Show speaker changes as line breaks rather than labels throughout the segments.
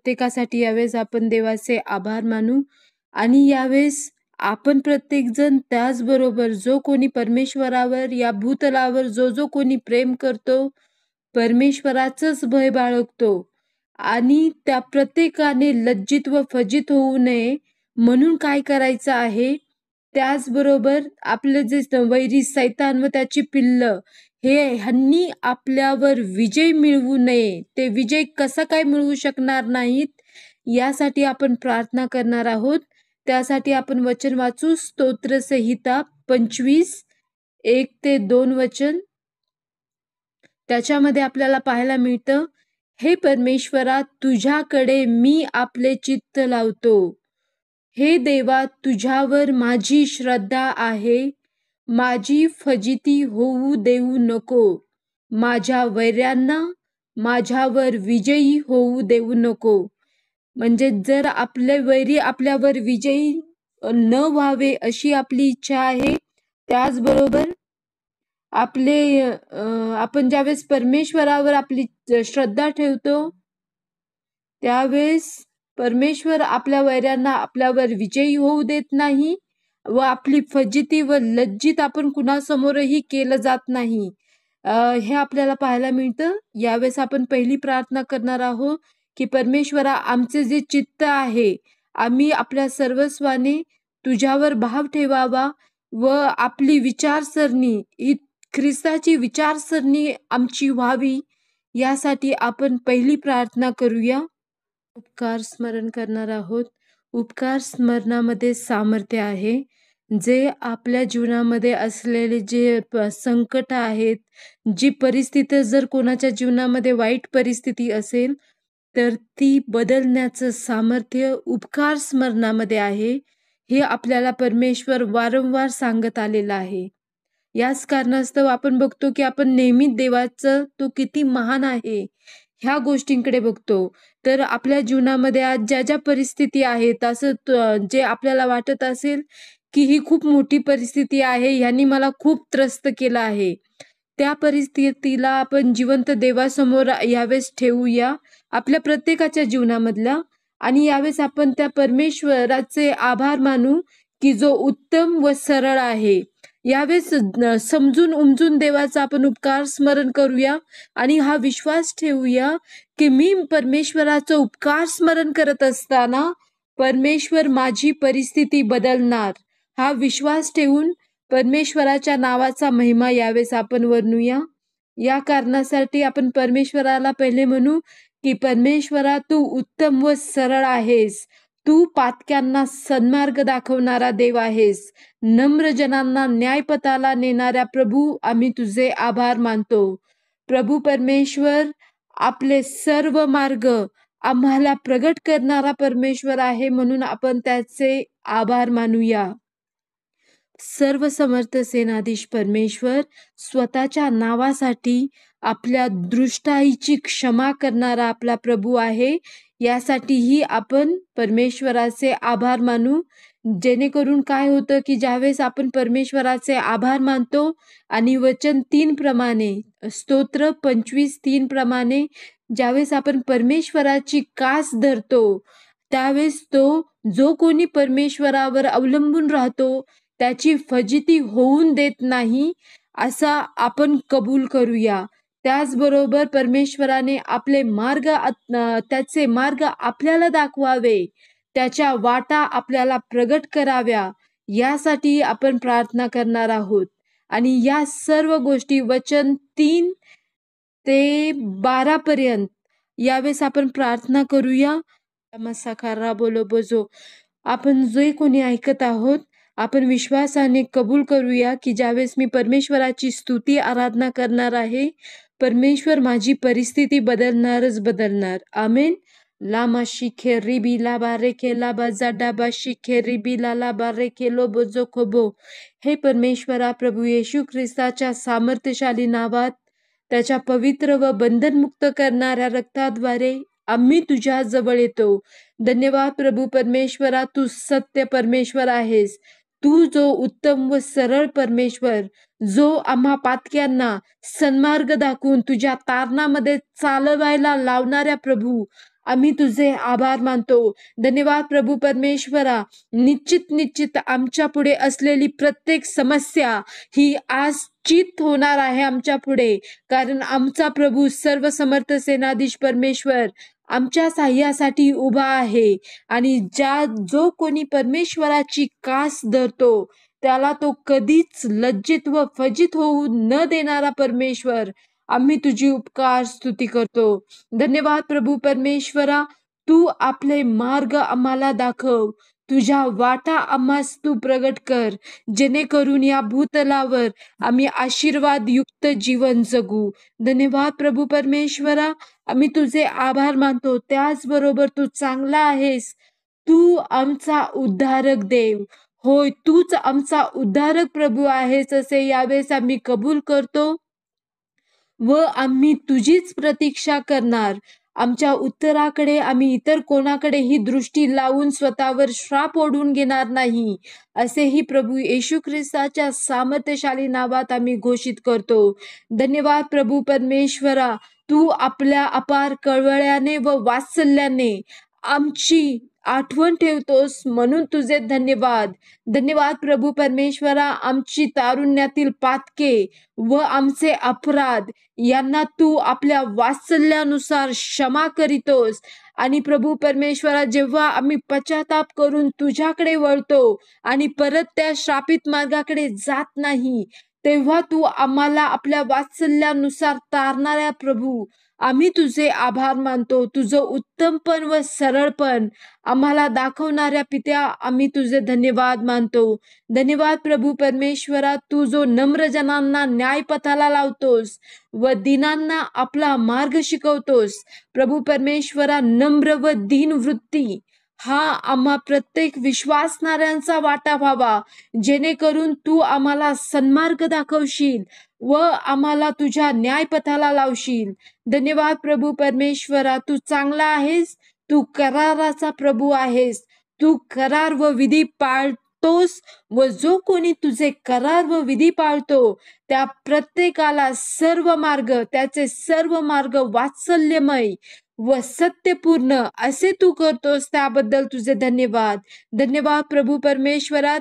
प्रत्येकासाठी यावेळेस आपण देवाचे आभार मानू आणि यावेळेस आपण प्रत्येकजण त्याचबरोबर जो कोणी परमेश्वरावर या भूतलावर जो कोणी प्रेम करतो, परमेश्वराचंच भय बाळगतो आणि त्या प्रत्येकाने लज्जित व फजित होऊ नये म्हणून काय करायचं आहे, त्याचबरोबर आपले जे वैरी सैतान व त्याची पिल्लं ह्यांनी आपल्यावर विजय मिळवू नये, ते विजय कसा काय मिळवू शकणार नाहीत, यासाठी आपण प्रार्थना करणार आहोत. त्यासाठी आपण वचन वाचू. स्तोत्रसंहिता 25 1-2 वचन. त्याच्यामध्ये आपल्याला पाहायला मिळतं, हे परमेश्वरा, तुझ्याकडे मी आपले चित्त लावतो. हे देवा, तुझ्यावर माझी श्रद्धा आहे. माझी फजिती होऊ देऊ नको. माझ्या वैऱ्यांना माझ्यावर विजयी होऊ देऊ नको. म्हणजे जर आपले वैरी आपल्यावर विजयी न व्हावे अशी आपली इच्छा आहे. त्याचबरोबर आपण ज्यावेळेस परमेश्वरावर आपली श्रद्धा ठेवतो त्यावेळेस परमेश्वर आपल्या वैऱ्यांना आपल्यावर विजयी होऊ देत नाही व आपली फजिती व लज्जित आपण कुणासमोरही केलं जात नाही. हे आपल्याला पाहायला मिळतं. यावेळेस आपण पहिली प्रार्थना करणार आहोत की परमेश्वरा, आमचे जे चित्त आहे आम्ही आपल्या सर्वस्वाने तुझ्यावर भाव ठेवावा व आपली विचारसरणी ही ख्रिस्ताची विचारसरणी आमची व्हावी, यासाठी आपण पहिली प्रार्थना करूया. उपकार स्मरण करणार आहोत. उपकार स्मरणामध्ये सामर्थ्य आहे. जे आपल्या जीवनामध्ये असलेले जे संकट आहेत, जी परिस्थिती, जर कोणाच्या जीवनामध्ये वाईट परिस्थिती असेल तर ती बदलण्याचं सामर्थ्य उपकार स्मरणामध्ये आहे. हे आपल्याला परमेश्वर वारंवार सांगत आलेला आहे. याच कारणास्तव आपण बघतो की आपण नेहमी देवाचं तो किती महान आहे ह्या गोष्टींकडे बघतो. तर आपल्या जीवनामध्ये आज ज्या ज्या परिस्थिती आहेत, असं जे आपल्याला वाटत असेल की ही खूप मोठी परिस्थिती आहे, ह्यांनी मला खूप त्रस्त केलं आहे, त्या परिस्थितीला आपण जिवंत देवासमोर यावेळेस ठेवूया आपल्या प्रत्येकाच्या जीवनामधला. आणि यावेळेस आपण त्या परमेश्वराचे आभार मानू की जो उत्तम व सरळ आहे. यावेळेस समजून उमजून देवाचा आपण उपकार स्मरण करूया आणि हा विश्वास ठेवूया की मी परमेश्वराचं उपकार स्मरण करत असताना परमेश्वर माझी परिस्थिती बदलणार. हा विश्वास ठेवून परमेश्वराच्या नावाचा महिमा यावेळेस आपण वर्णूया. या कारणासाठी आपण परमेश्वराला पहिले म्हणू की परमेश्वरा, तू उत्तम व सरळ आहेस. तू पातक्यांना सन्मार्ग दाखवणारा देव आहेस. नम्र जनांना न्यायपथाला नेणाऱ्या प्रभू, आम्ही तुझे आभार मानतो. प्रभू परमेश्वर, आपले सर्व मार्ग आम्हाला प्रगट करणारा परमेश्वर आहे, म्हणून आपण त्याचे आभार मानूया. सर्व समर्थ सेनाधीश परमेश्वर, स्वतःच्या नावासाठी आपल्या दृष्टाईची क्षमा करणारा आपला प्रभू आहे. यासाठीही आपण परमेश्वराचे आभार मानू. जेणेकरून काय होतं की ज्यावेळेस आपण परमेश्वराचे आभार मानतो आणि वचन 3 प्रमाणे, स्तोत्र 25:3 प्रमाणे ज्यावेळेस आपण परमेश्वराची कास धरतो, त्यावेळेस तो जो कोणी परमेश्वरावर अवलंबून राहतो त्याची फजिती होऊन देत नाही, असा आपण कबूल करूया. त्याचबरोबर परमेश्वराने आपले मार्ग, त्याचे मार्ग आपल्याला दाखवावे, त्याच्या वाटा आपल्याला प्रगट कराव्या, यासाठी आपण प्रार्थना करणार आहोत. आणि या सर्व गोष्टी वचन 3 ते 12 पर्यंत यावेळेस आपण प्रार्थना करूया. मसाखारा बोलो बोजो. आपण जे कोणी ऐकत आहोत आपण विश्वासाने कबूल करूया की ज्यावेळेस मी परमेश्वराची स्तुती आराधना करणार आहे, परमेश्वर माझी परिस्थिती बदलणारच बदलणार. आमेन. लामा शिखे रिबी लाबा रेखे लाबा जाडाबा शिखे रिबी लाबा रेखे लो बोजो खोबो. हे परमेश्वरा, प्रभू येशू ख्रिस्ताच्या सामर्थ्यशाली नावात, त्याच्या पवित्र व बंधनमुक्त करणाऱ्या रक्ताद्वारे आम्ही तुझ्या जवळ येतो. धन्यवाद प्रभू परमेश्वरा, तू सत्य परमेश्वर आहेस. तू जो उत्तम व सरळ परमेश्वर, जो आम्हा पातक्यांना सन्मार्ग दाखवून तुझ्या तारणामध्ये चालवायला लावणाऱ्या प्रभू, आम्ही तुझे आभार मानतो. धन्यवाद प्रभू परमेश्वरा. निश्चित आमच्या पुढे असलेली प्रत्येक समस्या ही आज चित होणार आहे आमच्या पुढे, कारण आमचा प्रभू सर्वसमर्थ सेनाधीश परमेश्वर आमच्या साह्यासाठी उभा आहे. आणि जो कोणी परमेश्वराची कास धरतो त्याला तो कधीच लज्जित व फजित होऊ न देणारा परमेश्वर, आम्ही तुझी उपकार स्तुती करतो. धन्यवाद प्रभू परमेश्वरा. तू आपले मार्ग आम्हाला दाखव, तुझ्या वाटा आम्हास तू प्रगट कर, जेणेकरून या भूतलावर आम्ही आशीर्वाद युक्त जीवन जगू. धन्यवाद प्रभू परमेश्वरा. आम्ही तुझे आभार मानतो. त्याचबरोबर तू चांगला आहेस. तू आमचा उद्धारक देव. होय, तूच आमचा उद्धारक प्रभू आहेस असे यावेळेस आम्ही कबूल करतो व आम्ही तुझीच प्रतीक्षा करणार. आमच्या उत्तराकडे आम्ही इतर कोणाकडेही दृष्टी लावून स्वतःवर श्राप ओढून घेणार नाही, असेही प्रभू येशू ख्रिस्ताच्या सामर्थ्यशाली नावात आम्ही घोषित करतो. धन्यवाद प्रभू परमेश्वरा. तू आपल्या अपार कळवळ्याने व वात्सल्याने आमची आठवण ठेवतोस म्हणून तुझे धन्यवाद. धन्यवाद प्रभू परमेश्वरा. आमची तारुण्यातील पातके व आमचे अपराध यांना तू आपल्या वात्सल्यानुसार क्षमा करीतोस. आणि प्रभू परमेश्वरा, जेव्हा आम्ही पश्चाताप करून तुझ्याकडे वळतो आणि परत त्या श्रापित मार्गाकडे जात नाही, तेव्हा तू आम्हाला आपल्या वात्सल्यानुसार तारणाऱ्या प्रभू, आम्ही तुझे आभार मानतो. तुझं उत्तमपण व सरळपण आम्हाला दाखवणाऱ्या पित्या, आम्ही तुझे धन्यवाद मानतो. धन्यवाद प्रभू परमेश्वरा. तू जो नम्रजनांना न्यायपथाला लावतोस व दीनांना आपला मार्ग शिकवतोस, प्रभू परमेश्वरा, नम्र व दीन वृत्ती हा आम्हा प्रत्येक विश्वासणाऱ्यांचा वाटा व्हावा, जेणेकरून तू आम्हाला सन्मार्ग दाखवशील व आम्हाला तुझ्या न्यायपथाला लावशील. धन्यवाद प्रभू परमेश्वरा. तू चांगला आहेस. तू कराराचा प्रभू आहेस. तू करार व विधी पाळतोस व जो कोणी तुझे करार व विधी पाळतो त्या प्रत्येकाला त्याचे सर्व मार्ग वात्सल्यमय व सत्यपूर्ण असे तू करतोस, त्याबद्दल तुझे धन्यवाद. धन्यवाद प्रभू परमेश्वरा.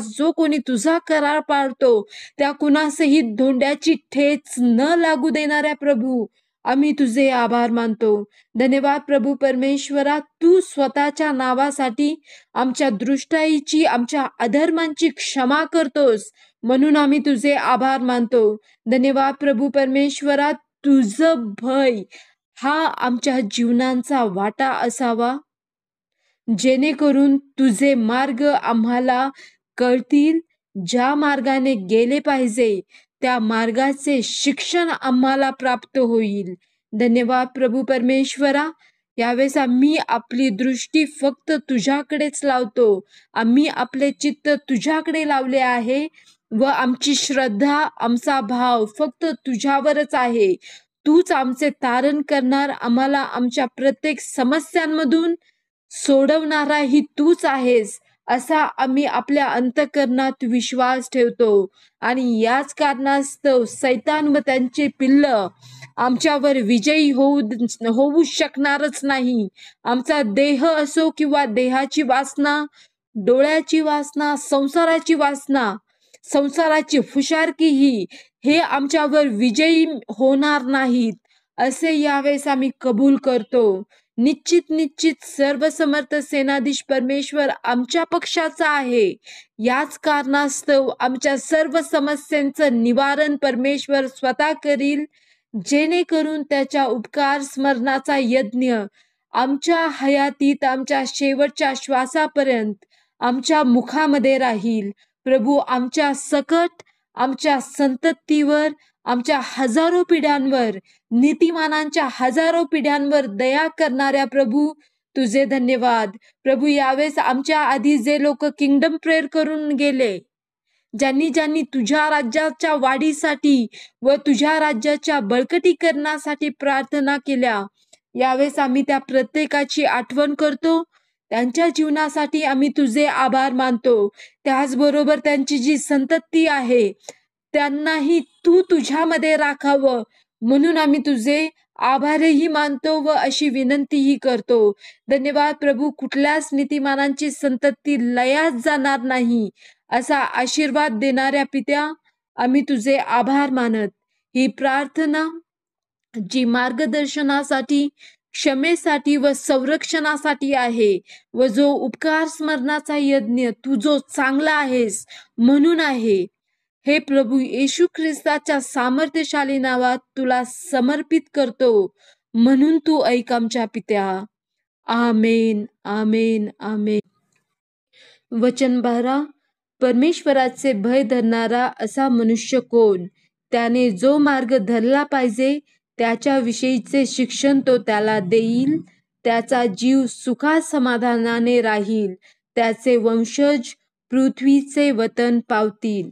जो कोणी तुझा करार पाळतो त्या कुणासही धोंड्याची ठेच न लागू देणाऱ्या प्रभू, आम्ही तुझे आभार मानतो. धन्यवाद प्रभू परमेश्वरा. तू स्वतःच्या नावासाठी आमच्या दृष्टाईची, आमच्या अधर्मांची क्षमा करतोस म्हणून आम्ही तुझे आभार मानतो. धन्यवाद प्रभू परमेश्वरा. तुझं भय हा आमच्या जीवनांचा वाटा असावा, जेणेकरून तुझे मार्ग आम्हाला कळतील. ज्या मार्गाने गेले पाहिजे त्या मार्गाचे शिक्षण आम्हाला प्राप्त होईल. धन्यवाद प्रभू परमेश्वरा. यावेळेस आम्ही आपली दृष्टी फक्त तुझ्याकडेच लावतो. आम्ही आपले चित्त तुझ्याकडे लावले आहे व आमची श्रद्धा, आमचा भाव फक्त तुझ्यावरच आहे. तूच आमचे तारण करणार, आम्हाला आमच्या प्रत्येक समस्यांमधून सोडवणारा ही तूच आहेस, असा आम्ही आपल्या अंतःकरणात विश्वास ठेवतो. आणि याच कारणास्तव सैतान व त्यांचे पिल्ल आमच्यावर विजयी होऊ शकणारच नाही. आमचा देह असो किंवा देहाची वासना, डोळ्याची वासना, संसाराची वासना, संसाराची फुशारकी हे आमच्यावर विजयी होणार नाहीत, असे यावेळेस आम्ही कबूल करतो. निश्चित सर्वसमर्थ सेनाधीश परमेश्वर आमच्या पक्षाचा आहे. याच कारणास्तव आमच्या सर्व समस्यांचं निवारण परमेश्वर स्वतः करील, जेणेकरून त्याच्या उपकार स्मरणाचा यज्ञ आमच्या हयातीत, आमच्या शेवटच्या श्वासापर्यंत आमच्या मुखामध्ये राहील. प्रभू, आमच्या सकट, आमच्या संततीवर, आमच्या हजारो पिढ्यांवर, नीतिमानांच्या हजारो पिढ्यांवर दया करणाऱ्या प्रभू, तुझे धन्यवाद. प्रभू, यावेळेस आमच्या आधी जे लोक किंगडम प्रेयर करून गेले, ज्यांनी तुझ्या राज्याच्या वाढीसाठी व तुझ्या राज्याच्या बळकटीकरणासाठी प्रार्थना केल्या, यावेळेस आम्ही त्या प्रत्येकाची आठवण करतो. त्यांच्या जीवनासाठी आम्ही तुझे आभार मानतो. त्याचबरोबर त्यांची जी संतती आहे त्यांनाही तू तुझ्यामध्ये राखावं म्हणून आम्ही तुझे आभारही मानतो व अशी विनंतीही करतो. धन्यवाद प्रभू, कुठल्याच नीतिमानांची संतती लयास जाणार नाही असा आशीर्वाद देणाऱ्या पित्या, आम्ही तुझे आभार मानत ही प्रार्थना जी मार्गदर्शनासाठी, क्षमेसाठी व संरक्षणासाठी आहे व जो उपकार स्मरणाचा यज्ञ तू जो चांगला आहेस म्हणून आहे, हे प्रभू येशू ख्रिस्ताच्या सामर्थ्यशाली नावात तुला समर्पित करतो. म्हणून तू ऐक आमच्या पित्या. आमेन, आमेन, आमेन. वचन 12. परमेश्वराचे भय धरणारा असा मनुष्य कोण? त्याने जो मार्ग धरला पाहिजे त्याच्याविषयीचे शिक्षण तो त्याला देईल. त्याचा जीव सुखा समाधानाने राहील. त्याचे वंशज पृथ्वीचे वतन पावतील.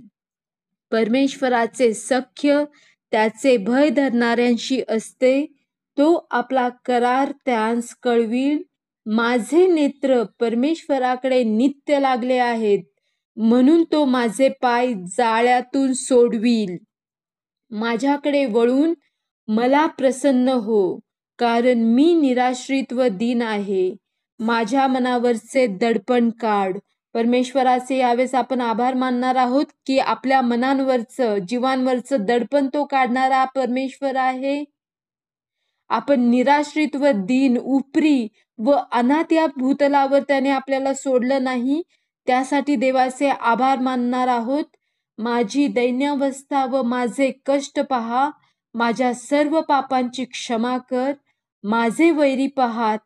परमेश्वराचे सख्य त्याचे भय धरणाऱ्यांशी असते. तो आपला करार त्यांस कळवील. माझे नेत्र परमेश्वराकडे नित्य लागले आहेत, म्हणून तो माझे पाय जाळ्यातून सोडवील. माझ्याकडे वळून मला प्रसन्न हो, कारण मी निराश्रित व दीन आहे. माझ्या मनावरचे दडपण काढ. परमेश्वराचे यावेळेस आपण आभार मानणार आहोत की आपल्या मनांवरचं, जीवांवरचं दडपण तो काढणारा परमेश्वर आहे. आपण निराश्रित व दीन, उपरी व अनाथ या भूतलावर त्याने आपल्याला सोडलं नाही, त्यासाठी देवाचे आभार मानणार आहोत. माझी दैन्यावस्था व माझे कष्ट पहा. माझ्या सर्व पापांची क्षमा कर. माझे वैरी पहा,